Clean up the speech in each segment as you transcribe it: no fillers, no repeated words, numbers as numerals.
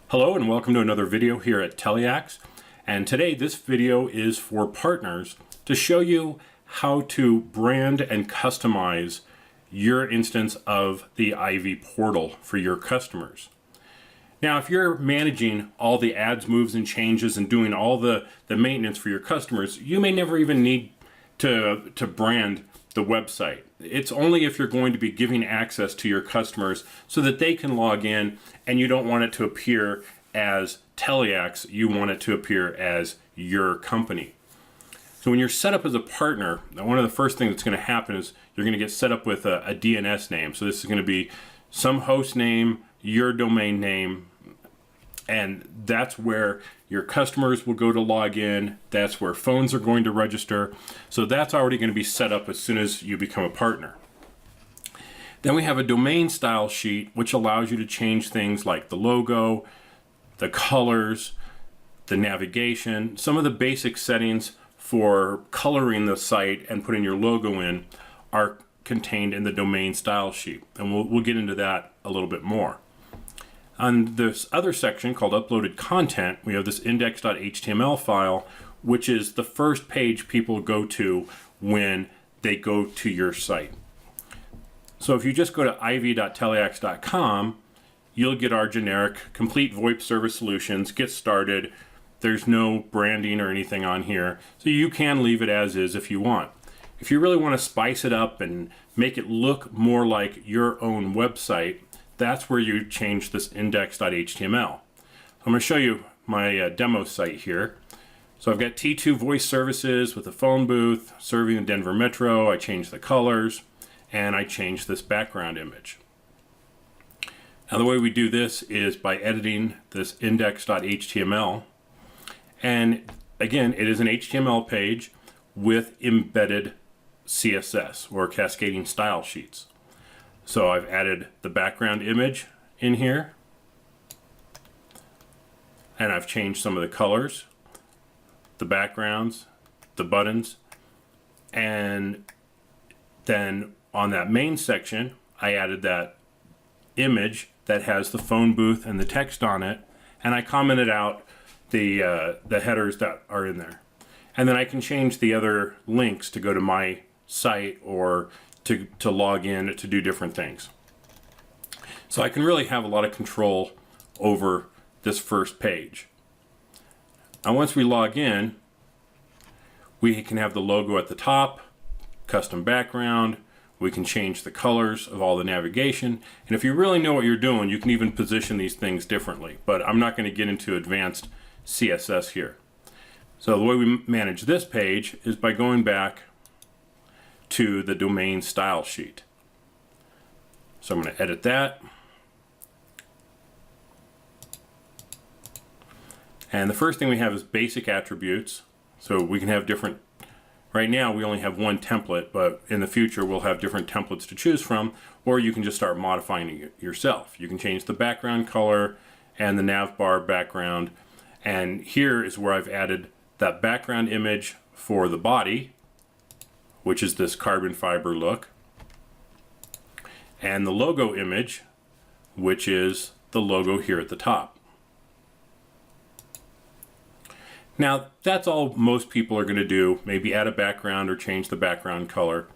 Hello and welcome to another video here at Teliax. And today this video is for partners to show you how to brand and customize your instance of the Ivy portal for your customers. Now, if you're managing all the ads, moves, and changes and doing all the maintenance for your customers, you may never even need to brand the website. It's only if you're going to be giving access to your customers so that they can log in, and you don't want it to appear as Teliax, you want it to appear as your company. So when you're set up as a partner, one of the first things that's going to happen is you're going to get set up with a DNS name. So this is going to be some host name, your domain name, and that's where your customers will go to log in. That's where phones are going to register. So that's already going to be set up as soon as you become a partner. Then we have a domain style sheet, which allows you to change things like the logo, the colors, the navigation. Some of the basic settings for coloring the site and putting your logo in are contained in the domain style sheet. And we'll get into that a little bit more. On this other section called uploaded content, we have this index.html file, which is the first page people go to when they go to your site. So if you just go to ivy.teliax.com, you'll get our generic complete VoIP service solutions, get started. There's no branding or anything on here, so you can leave it as is if you want. If you really want to spice it up and make it look more like your own website, that's where you change this index.html. I'm going to show you my demo site here. So I've got T2 voice services with a phone booth serving the Denver Metro. I changed the colors and I changed this background image. Now the way we do this is by editing this index.html. And again, it is an HTML page with embedded CSS or cascading style sheets. So I've added the background image in here, and I've changed some of the colors, the backgrounds, the buttons, and then on that main section, I added that image that has the phone booth and the text on it, and I commented out the headers that are in there. And then I can change the other links to go to my site or to log in to do different things. So I can really have a lot of control over this first page. And once we log in, we can have the logo at the top, custom background, we can change the colors of all the navigation, and if you really know what you're doing, you can even position these things differently, but I'm not going to get into advanced CSS here. So the way we manage this page is by going back to the domain style sheet. So I'm going to edit that. And the first thing we have is basic attributes. So we can have different, right now we only have one template, but in the future we'll have different templates to choose from, or you can just start modifying it yourself. You can change the background color and the nav bar background. And here is where I've added that background image for the body, which is this carbon fiber look, and the logo image, which is the logo here at the top. Now, that's all most people are going to do, maybe add a background or change the background color.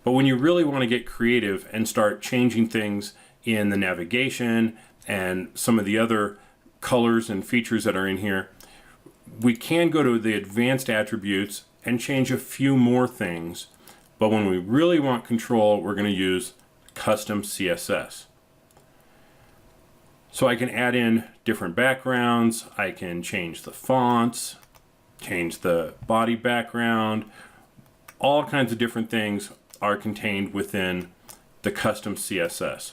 But when you really want to get creative and start changing things in the navigation and some of the other colors and features that are in here, we can go to the advanced attributes and change a few more things. But when we really want control, we're going to use custom CSS. So I can add in different backgrounds, I can change the fonts, change the body background, all kinds of different things are contained within the custom CSS.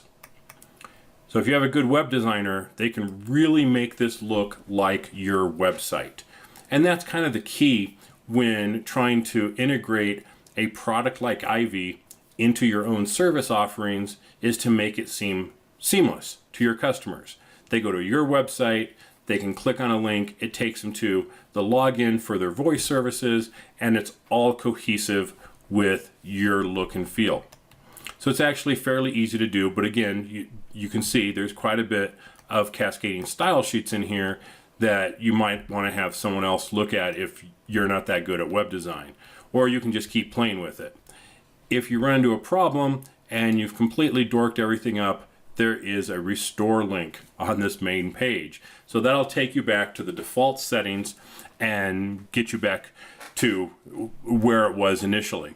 So if you have a good web designer, they can really make this look like your website. And that's kind of the key when trying to integrate a product like Ivy into your own service offerings, is to make it seem seamless to your customers. They go to your website, they can click on a link, it takes them to the login for their voice services, and it's all cohesive with your look and feel. So it's actually fairly easy to do, but again, you can see there's quite a bit of cascading style sheets in here that you might want to have someone else look at if you're not that good at web design. Or you can just keep playing with it. If you run into a problem and you've completely dorked everything up, there is a restore link on this main page. So that'll take you back to the default settings and get you back to where it was initially.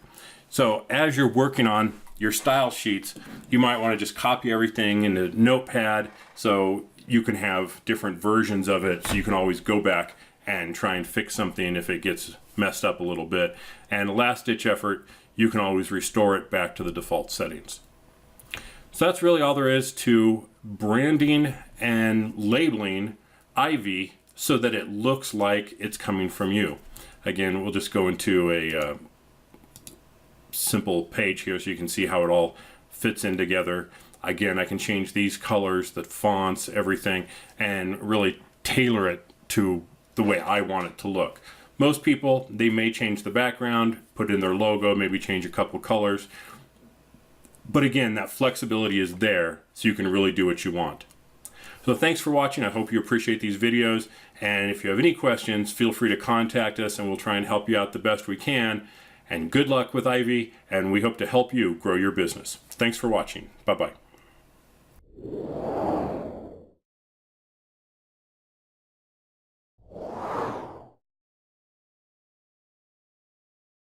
So as you're working on your style sheets, you might want to just copy everything into Notepad so you can have different versions of it, so you can always go back and try and fix something if it gets messed up a little bit. And last ditch effort, you can always restore it back to the default settings. So that's really all there is to branding and labeling Ivy so that it looks like it's coming from you. Again, we'll just go into a simple page here so you can see how it all fits in together. Again, I can change these colors, the fonts, everything, and really tailor it to the way I want it to look. Most people, they may change the background, put in their logo, maybe change a couple colors. But again, that flexibility is there, so you can really do what you want. So thanks for watching. I hope you appreciate these videos. And if you have any questions, feel free to contact us and we'll try and help you out the best we can. And good luck with Ivy, and we hope to help you grow your business. Thanks for watching. Bye-bye.